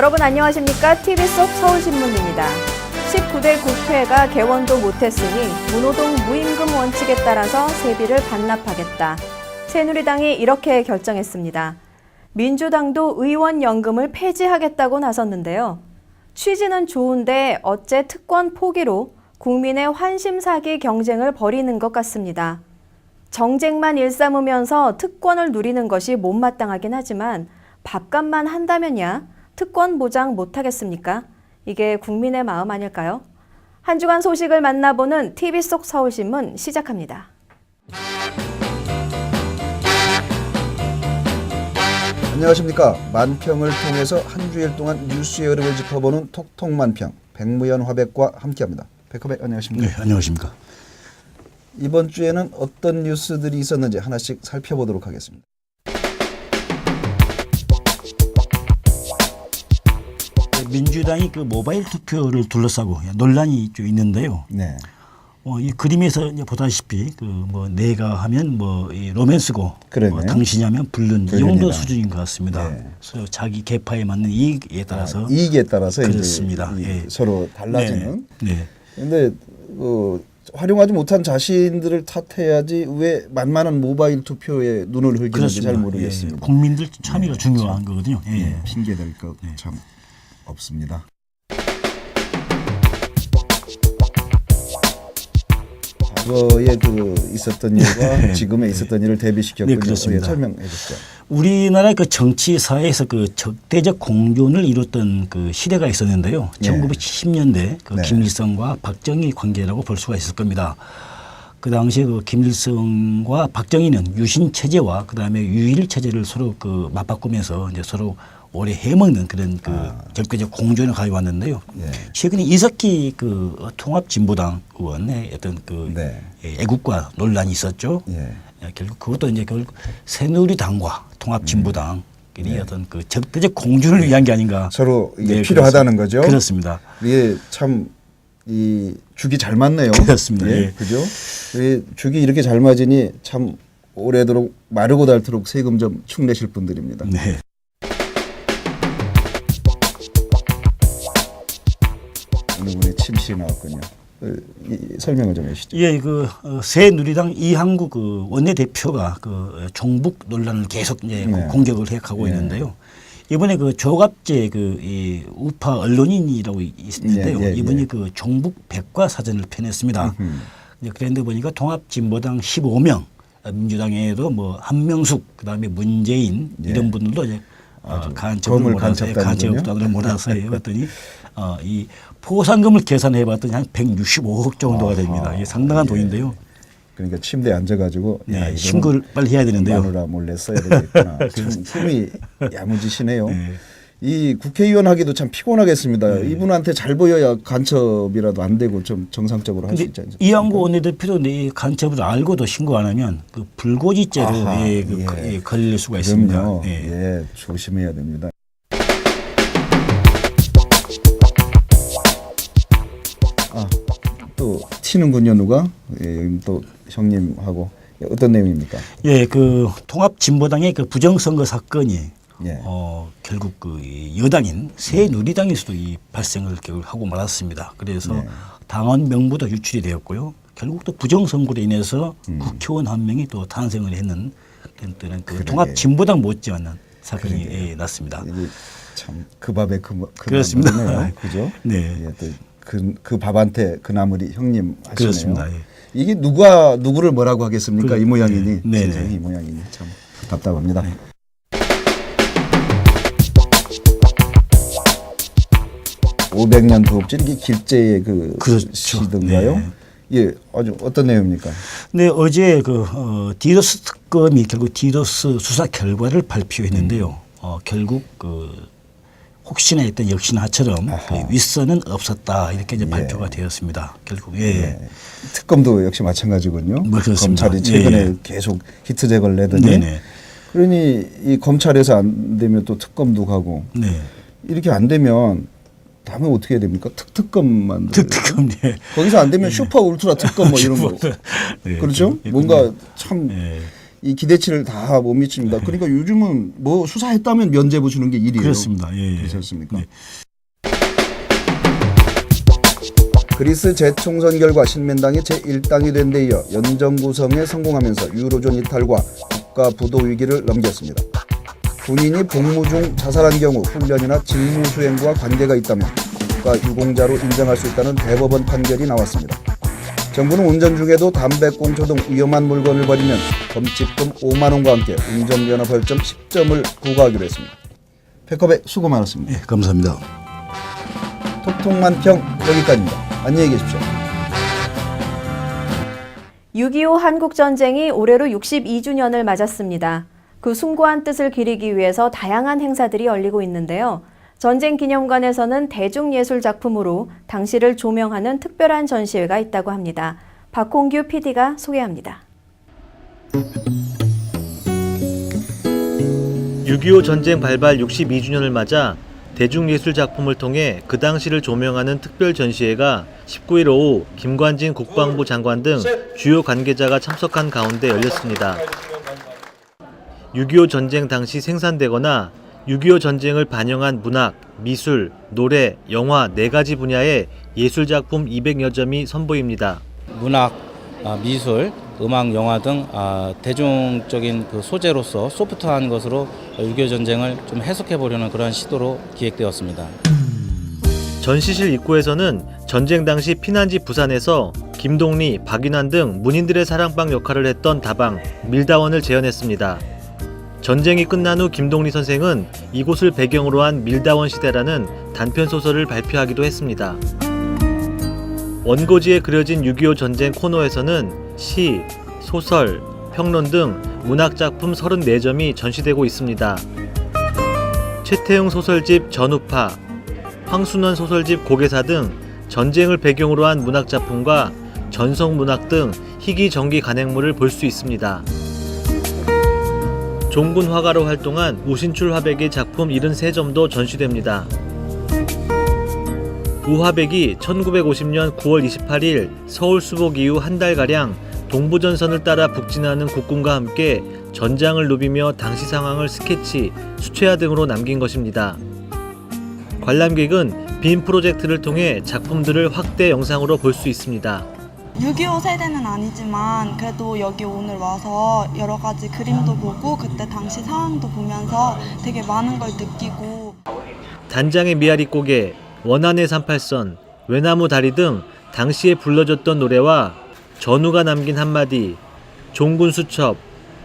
여러분 안녕하십니까? TV 속 서울신문입니다. 19대 국회가 개원도 못했으니 문호동 무임금 원칙에 따라서 세비를 반납하겠다. 새누리당이 이렇게 결정했습니다. 민주당도 의원 연금을 폐지하겠다고 나섰는데요. 취지는 좋은데 어째 특권 포기로 국민의 환심사기 경쟁을 벌이는 것 같습니다. 정쟁만 일삼으면서 특권을 누리는 것이 못마땅하긴 하지만 밥값만 한다면야 특권 보장 못하겠습니까? 이게 국민의 마음 아닐까요? 한 주간 소식을 만나보는 TV 속 서울신문 시작합니다. 안녕하십니까. 만평을 통해서 한 주일 동안 뉴스의 흐름을 짚어보는 톡톡 만평 백무연 화백과 함께합니다. 백화백 안녕하십니까. 네, 안녕하십니까. 이번 주에는 어떤 뉴스들이 있었는지 하나씩 살펴보도록 하겠습니다. 민주당이 그 모바일 투표를 둘러싸고 논란이 좀 있는데요. 네. 이 그림에서 이제 보다시피 그 뭐 내가 하면 뭐 이 로맨스고 뭐 당신이 하면 불륜 이 정도 수준인 것 같습니다. 네. 그래서 자기 계파에 맞는 이익에 따라서 이익에 따라서 그렇습니다. 이제 서로 달라지는. 네. 그런데 활용하지 못한 자신들을 탓해야지 왜 만만한 모바일 투표에 눈을 흘기는지 잘 모르겠습니다. 예. 국민들 참여가 중요한 거거든요. 예. 핑계댈 것 참 없습니다. 과거에 있었던 일과 지금에 있었던 일을 대비시켰군요. 네, 그렇습니다. 설명해 주시죠. 우리나라 그 정치 사회에서 그 적대적 공존을 이뤘던 그 시대가 있었는데요. 1970년대 그 김일성과 박정희 관계라고 볼 수가 있을 겁니다. 그 당시에 그 김일성과 박정희는 유신 체제와 그 다음에 유일 체제를 서로 그 맞바꾸면서 이제 서로 오래 해먹는 그런 그 적대적 공존을 가져왔는데요. 최근에 이석기 그 통합진보당 의원의 어떤 그 애국과 논란이 있었죠. 결국 그것도 이제 결국 새누리당과 통합진보당이 어떤 그 적대적 공존을 위한 게 아닌가. 서로 이게 필요하다는 거죠. 그렇습니다. 이게 참 이 죽이 잘 맞네요. 그렇습니다. 그죠? 죽이 이렇게 잘 맞으니 참 오래도록 마르고 닳도록 세금 좀 축내실 분들입니다. 네. 어느 분의 침시 나왔군요. 설명을 좀 해주시죠. 예, 새누리당 이항구 그 원내대표가 그 종북 논란을 계속 이제 공격을 해가고 있는데요. 이번에 그 조갑재 이 우파 언론인이라고 있는데요. 이분이 그 종북 백과사전을 펴냈습니다. 그런데 보니까 통합진보당 15명, 민주당에도 뭐 한명숙, 그다음에 문재인 이런 분들도 이제 간첩을 몰아서 해봤더니 이 포상금을 계산해봤더니 한 165억 정도가 됩니다. 이게 상당한 돈인데요. 그러니까 침대에 앉아가지고 신고를 빨리 해야 되는데요. 마누라 몰래 써야 되겠구나. 참 품이 야무지시네요. 이 국회의원 하기도 참 피곤하겠습니다. 이분한테 잘 보여야 간첩이라도 안 되고 좀 정상적으로 할 수 있지 않습니까? 이항구 원내대표도 이 간첩을 알고도 신고 안 하면 그 불고지죄로 걸릴 수가 있습니다. 조심해야 됩니다. 또 튀는군요, 누가? 여기 또 형님하고 어떤 내용입니까? 그 통합진보당의 그 부정선거 사건이 결국 그 여당인 새누리당에서도 이 발생을 하고 말았습니다. 그래서 당원 명부도 유출이 되었고요. 결국 또 부정선거로 인해서 국회의원 한 명이 또 탄생을 했는 그런 그 통합진보당 못지않는 사건이 났습니다. 참 그 밥에 그렇습니다. 나무네요. 그죠? 네. 그 밥한테 그 나물이 형님 하시네요. 그렇습니다. 이게 누구를 뭐라고 하겠습니까? 이 모양이니. 네. 이 모양이니 참 답답합니다. 500년 도읍질 이게 길제의 시든가요? 아주 어떤 내용입니까? 네, 어제 디도스 특검이 결국 디도스 수사 결과를 발표했는데요. 결국 혹시나 했던 역시나처럼 윗선은 없었다 이렇게 이제 발표가 되었습니다. 결국 특검도 역시 마찬가지군요. 그렇습니다. 검찰이 최근에 계속 히트작을 내더니 그러니 이 검찰에서 안 되면 또 특검도 가고 이렇게 안 되면 다음에 어떻게 해야 됩니까? 특특검만 특특검 거기서 안 되면 슈퍼 울트라 특검 뭐 이런 거 그렇죠? 뭔가 참 이 기대치를 다 못 미칩니다. 그러니까 요즘은 뭐 수사했다면 면죄부 주는 게 일이에요. 그렇습니다. 예, 예. 그렇습니까? 네. 그리스 재총선 결과 신민당이 제1당이 된 데 이어 연정구성에 성공하면서 유로존 이탈과 국가 부도 위기를 넘겼습니다. 군인이 복무 중 자살한 경우 훈련이나 직무 수행과 관계가 있다면 국가 유공자로 인정할 수 있다는 대법원 판결이 나왔습니다. 정부는 운전 중에도 담배꽁초 등 위험한 물건을 버리면 범칙금 5만 원과 함께 운전면허 벌점 10점을 부과하기로 했습니다. 백업에 수고 많았습니다. 예, 감사합니다. 톡톡만 평 여기까지입니다. 안녕히 계십시오. 6.25 한국전쟁이 올해로 62주년을 맞았습니다. 그 숭고한 뜻을 기리기 위해서 다양한 행사들이 열리고 있는데요. 전쟁기념관에서는 대중예술작품으로 당시를 조명하는 특별한 전시회가 있다고 합니다. 박홍규 PD가 소개합니다. 6.25 전쟁 발발 62주년을 맞아 대중예술작품을 통해 그 당시를 조명하는 특별 전시회가 19일 오후 김관진 국방부 장관 등 주요 관계자가 참석한 가운데 열렸습니다. 6.25 전쟁 당시 생산되거나 6.25 전쟁을 반영한 문학, 미술, 노래, 영화 4가지 분야의 예술작품 200여 점이 선보입니다. 문학, 미술, 음악, 영화 등 대중적인 그 소재로서 소프트한 것으로 6.25 전쟁을 좀 해석해 보려는 그런 시도로 기획되었습니다. 전시실 입구에서는 전쟁 당시 피난지 부산에서 김동리, 박인환 등 문인들의 사랑방 역할을 했던 다방 밀다원을 재현했습니다. 전쟁이 끝난 후 김동리 선생은 이곳을 배경으로 한 밀다원 시대라는 단편 소설을 발표하기도 했습니다. 원고지에 그려진 6.25 전쟁 코너에서는 시, 소설, 평론 등 문학작품 34점이 전시되고 있습니다. 최태웅 소설집 전우파, 황순원 소설집 고개사 등 전쟁을 배경으로 한 문학작품과 전성문학 등 희귀정기 간행물을 볼 수 있습니다. 종군 화가로 활동한 우신출 화백의 작품 73점도 전시됩니다. 우 화백이 1950년 9월 28일 서울 수복 이후 한 달가량 동부전선을 따라 북진하는 국군과 함께 전장을 누비며 당시 상황을 스케치, 수채화 등으로 남긴 것입니다. 관람객은 빔 프로젝트를 통해 작품들을 확대 영상으로 볼 수 있습니다. 6.25 세대는 아니지만 그래도 여기 오늘 와서 여러 가지 그림도 보고 그때 당시 상황도 보면서 되게 많은 걸 느끼고 단장의 미아리 고개, 원안의 38선, 외나무 다리 등 당시에 불러줬던 노래와 전우가 남긴 한마디, 종군 수첩,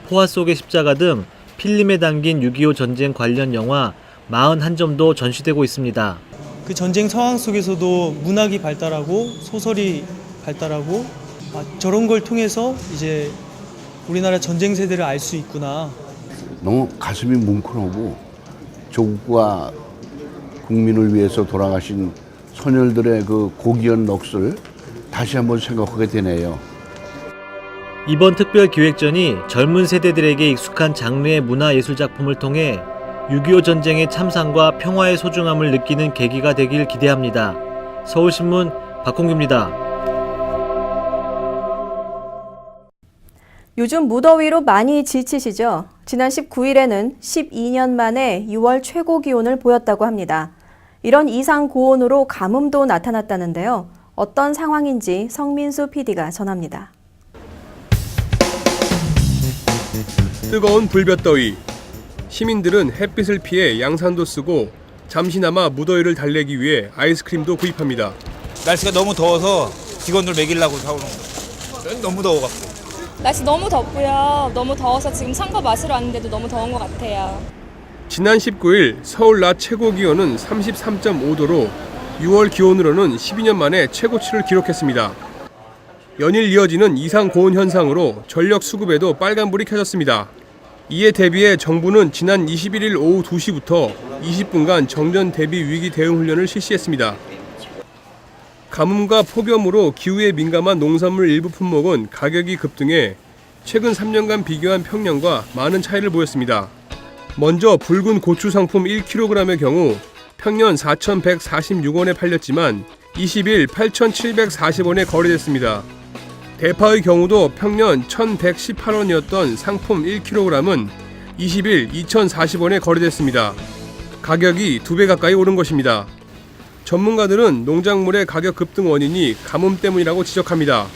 포화 속의 십자가 등 필름에 담긴 6.25 전쟁 관련 영화 41점도 전시되고 있습니다. 그 전쟁 상황 속에서도 문학이 발달하고 소설이 발달하고 저런 걸 통해서 이제 우리나라 전쟁 세대를 알 수 있구나. 너무 가슴이 뭉클하고 조국과 국민을 위해서 돌아가신 선열들의 그 고귀한 넋을 다시 한번 생각하게 되네요. 이번 특별 기획전이 젊은 세대들에게 익숙한 장르의 문화예술작품을 통해 6.25 전쟁의 참상과 평화의 소중함을 느끼는 계기가 되길 기대합니다. 서울신문 박홍규입니다. 요즘 무더위로 많이 지치시죠? 지난 19일에는 12년 만에 6월 최고 기온을 보였다고 합니다. 이런 이상 고온으로 가뭄도 나타났다는데요. 어떤 상황인지 성민수 PD가 전합니다. 뜨거운 불볕더위. 시민들은 햇빛을 피해 양산도 쓰고 잠시나마 무더위를 달래기 위해 아이스크림도 구입합니다. 날씨가 너무 더워서 직원들 먹이려고 사오는 거예요. 너무 더워갖고. 날씨 너무 덥고요. 너무 더워서 지금 산 거 마시러 왔는데도 너무 더운 것 같아요. 지난 19일 서울 낮 최고 기온은 33.5도로 6월 기온으로는 12년 만에 최고치를 기록했습니다. 연일 이어지는 이상 고온 현상으로 전력 수급에도 빨간불이 켜졌습니다. 이에 대비해 정부는 지난 21일 오후 2시부터 20분간 정전 대비 위기 대응 훈련을 실시했습니다. 가뭄과 폭염으로 기후에 민감한 농산물 일부 품목은 가격이 급등해 최근 3년간 비교한 평년과 많은 차이를 보였습니다. 먼저 붉은 고추 상품 1kg의 경우 평년 4,146원에 팔렸지만 20일 8,740원에 거래됐습니다. 대파의 경우도 평년 1,118원이었던 상품 1kg은 20일 2,040원에 거래됐습니다. 가격이 2배 가까이 오른 것입니다. 전문가들은 농작물의 가격 급등 원인이 가뭄 때문이라고 지적합니다.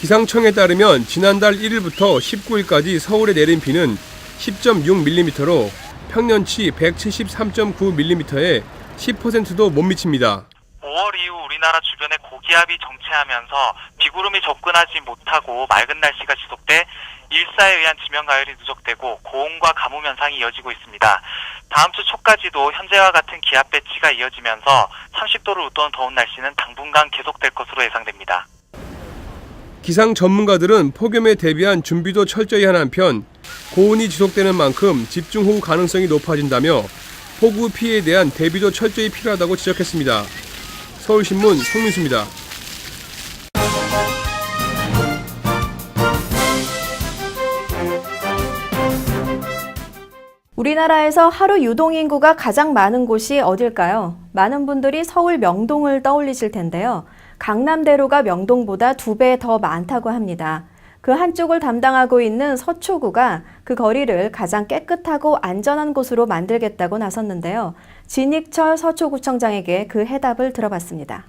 기상청에 따르면 지난달 1일부터 19일까지 서울에 내린 비는 10.6mm로 평년치 173.9mm에 10%도 못 미칩니다. 5월 이후 우리나라 주변에 고기압이 정체하면서 비구름이 접근하지 못하고 맑은 날씨가 지속돼 일사에 의한 지면가열이 누적되고 고온과 가뭄 현상이 이어지고 있습니다. 다음 주 초까지도 현재와 같은 기압 배치가 이어지면서 30도를 웃도는 더운 날씨는 당분간 계속될 것으로 예상됩니다. 기상 전문가들은 폭염에 대비한 준비도 철저히 한 한편 고온이 지속되는 만큼 집중호우 가능성이 높아진다며 폭우 피해에 대한 대비도 철저히 필요하다고 지적했습니다. 서울신문 송민수입니다. 우리나라에서 하루 유동인구가 가장 많은 곳이 어딜까요? 많은 분들이 서울 명동을 떠올리실 텐데요. 강남대로가 명동보다 2배 더 많다고 합니다. 그 한쪽을 담당하고 있는 서초구가 그 거리를 가장 깨끗하고 안전한 곳으로 만들겠다고 나섰는데요. 진익철 서초구청장에게 그 해답을 들어봤습니다.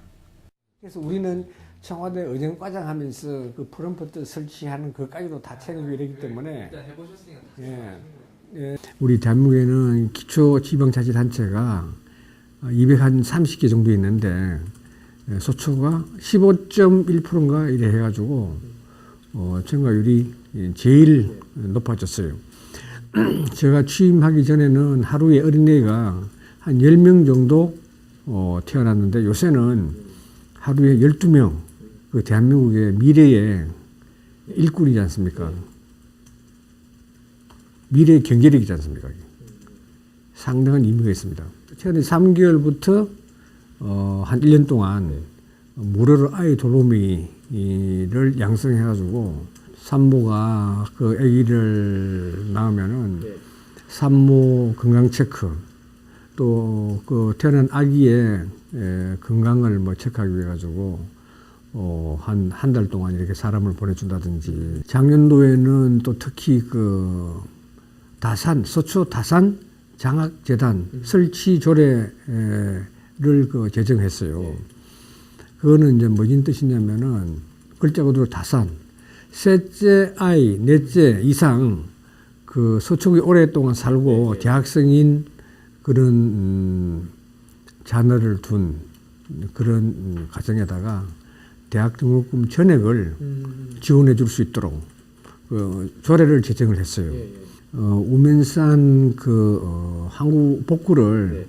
그래서 우리는 청와대 의정과장 하면서 그 프롬프트 설치하는 것까지도 다 챙기고 이러기 때문에 우리 대한민국에는 기초지방자치단체가 230개 정도 있는데 서초가 15.1%인가 이래 해가지고 증가율이 제일 높아졌어요. 제가 취임하기 전에는 하루에 어린애가 한 10명 정도 태어났는데 요새는 하루에 12명, 그 대한민국의 미래의 일꾼이지 않습니까? 미래의 경제력이지 않습니까? 상당한 의미가 있습니다. 최근에 3개월부터 한 1년 동안 무료로 아이 돌보미를 양성해가지고 산모가 그 아기를 낳으면은 산모 건강 체크 또 그 태어난 아기의 건강을 뭐 체크하기 위해 가지고 한 달 동안 이렇게 사람을 보내준다든지 작년도에는 또 특히 그 서초 다산 장학재단 설치 조례를 그 제정했어요. 그거는 이제 무슨 뜻이냐면은 글자 그대로 다산 셋째 아이 넷째 이상 그 서초구에 오랫동안 살고 대학생인 그런 자녀를 둔 그런 가정에다가 대학 등록금 전액을 지원해 줄 수 있도록 그 조례를 제정을 했어요. 우면산 그 항구 복구를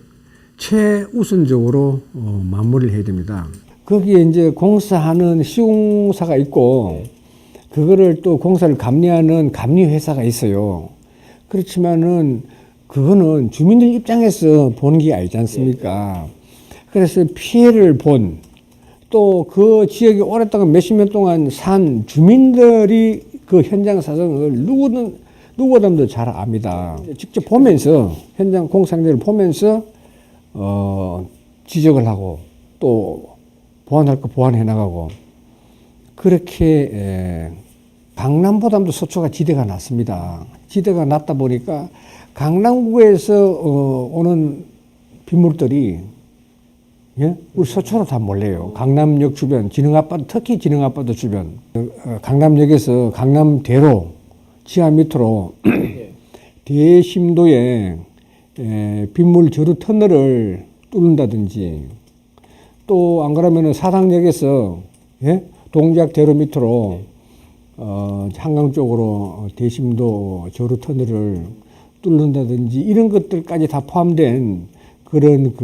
최우선적으로 마무리를 해야 됩니다. 거기에 이제 공사하는 시공사가 있고 그거를 또 공사를 감리하는 감리회사가 있어요. 그렇지만은 그거는 주민들 입장에서 보는 게 아니지 않습니까? 그래서 피해를 본 또 그 지역에 오랫동안 몇십 년 동안 산 주민들이 그 현장 사정을 누구보다도 잘 압니다. 직접 보면서 현장 공사를 보면서 지적을 하고 또 보완할 거 보완해 나가고 그렇게 강남보다도 서초가 지대가 낮습니다. 지대가 낮다 보니까 강남구에서 오는 빗물들이 우리 서초로 다 몰려요. 강남역 주변, 특히 진흥아파트 주변, 강남역에서 강남대로 지하 밑으로 대심도에 빗물 저루 터널을 뚫는다든지 또 안 그러면은 사당역에서 동작대로 밑으로 한강 쪽으로 대심도 저루 터널을 뚫는다든지 이런 것들까지 다 포함된 그런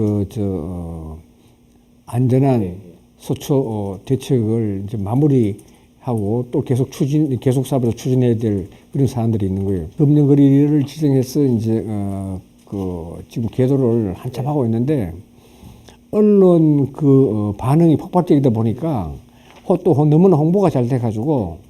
안전한 서초 대책을 이제 마무리하고 또 계속 사업을 추진해야 될 그런 사안들이 있는 거예요. 금년거리를 지정해서 이제 지금 계도를 한참 하고 있는데 언론 반응이 폭발적이다 보니까 또 너무나 홍보가 잘 돼가지고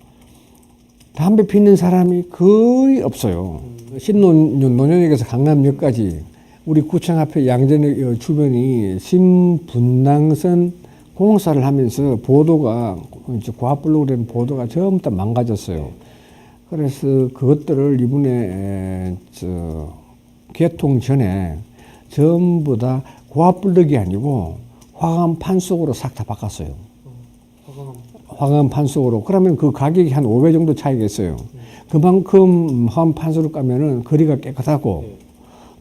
담배 피는 사람이 거의 없어요. 신논현역에서 강남역까지 우리 구청 앞에 양재역 주변이 신분당선 공사를 하면서 보도가 이제 고압블록으로 된 보도가 전부 다 망가졌어요. 그래서 그것들을 이번에 개통 전에 전부 다 고압블록이 아니고 화강판 속으로 싹 다 바꿨어요. 화강판 속으로. 그러면 그 가격이 한 5배 정도 차이가 있어요. 그만큼 화강판 속으로 까면은 거리가 깨끗하고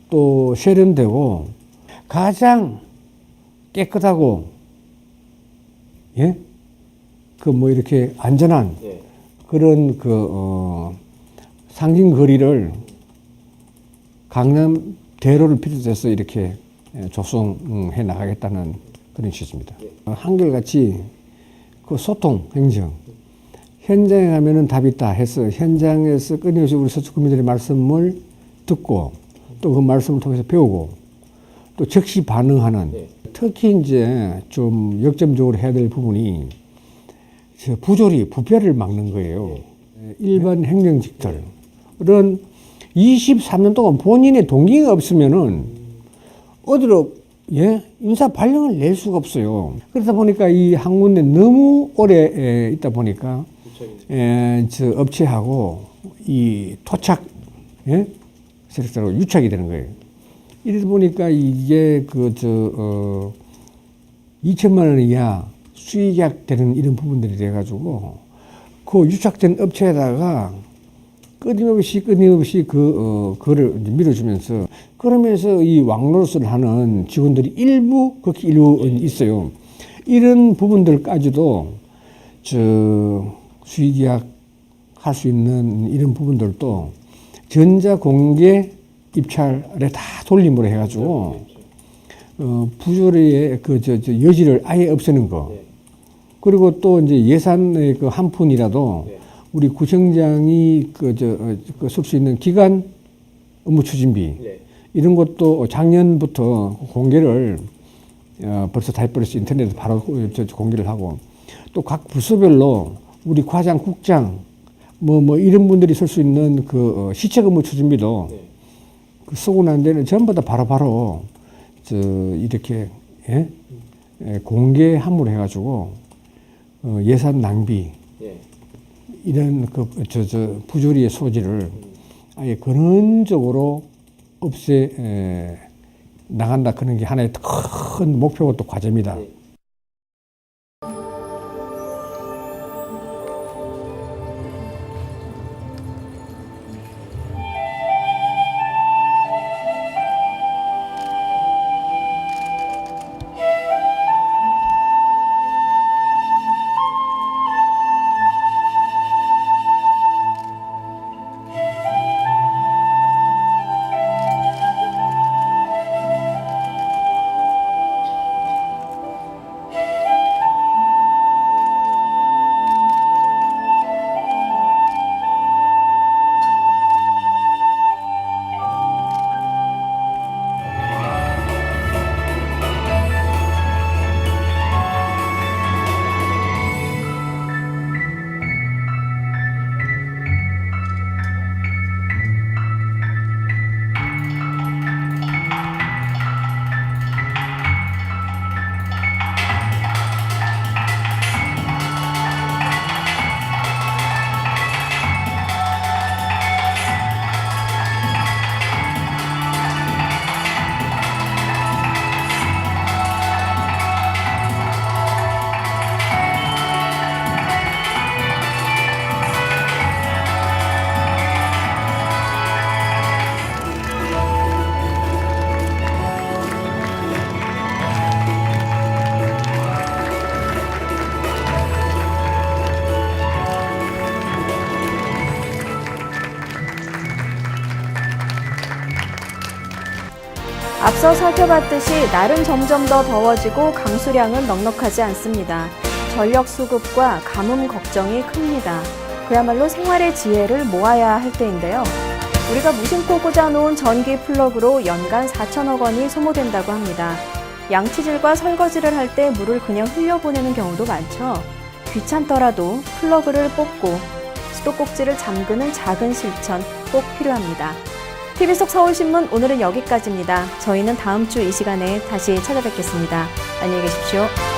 또 세련되고 가장 깨끗하고 예? 그 뭐 이렇게 안전한 그런 상징 거리를 강남 대로를 비롯해서 이렇게 조성해 나가겠다는 그런 취지입니다. 한결같이 그 소통, 행정, 현장에 가면은 답이 있다 해서 현장에서 끊임없이 우리 서초 구민들의 말씀을 듣고 또 그 말씀을 통해서 배우고 또 즉시 반응하는 특히 이제 좀 역점적으로 해야 될 부분이 부조리, 부패를 막는 거예요. 일반 행정직들은 23년 동안 본인의 동기가 없으면은 어디로 인사 발령을 낼 수가 없어요. 그러다 보니까 이 한 군데 너무 오래 있다 보니까 업체하고 이 토착 세력들하고 유착이 되는 거예요. 이러다 보니까 이게 2천만 원 이하 수익약 되는 이런 부분들이 돼가지고 그 유착된 업체에다가 끊임없이 그거를 밀어주면서 그러면서 이 왕노릇을 하는 직원들이 극히 일부 있어요. 이런 부분들까지도 수익약 할 수 있는 이런 부분들도 전자공개 입찰에 다 돌림으로 해가지고 부조리의 여지를 아예 없애는 거. 그리고 또 이제 예산의 한 푼이라도 우리 구청장이 쓸 수 있는 기간 업무 추진비 이런 것도 작년부터 공개를 벌써 다 해버렸어. 인터넷에 바로 공개를 하고 또 각 부서별로 우리 과장, 국장 뭐 이런 분들이 쓸 수 있는 시책 업무 추진비도 쓰고 난 데는 전부 다 바로바로 이렇게 공개 함으로 해가지고 예산 낭비 이런 부조리의 소지를 아예 근원적으로 없애 나간다 그런 게 하나의 큰 목표고 또 과제입니다. 앞서 살펴봤듯이 날은 점점 더 더워지고 강수량은 넉넉하지 않습니다. 전력 수급과 가뭄 걱정이 큽니다. 그야말로 생활의 지혜를 모아야 할 때인데요. 우리가 무심코 꽂아놓은 전기 플러그로 연간 4천억 원이 소모된다고 합니다. 양치질과 설거지를 할 때 물을 그냥 흘려보내는 경우도 많죠. 귀찮더라도 플러그를 뽑고 수도꼭지를 잠그는 작은 실천 꼭 필요합니다. TV 속 서울신문 오늘은 여기까지입니다. 저희는 다음 주 이 시간에 다시 찾아뵙겠습니다. 안녕히 계십시오.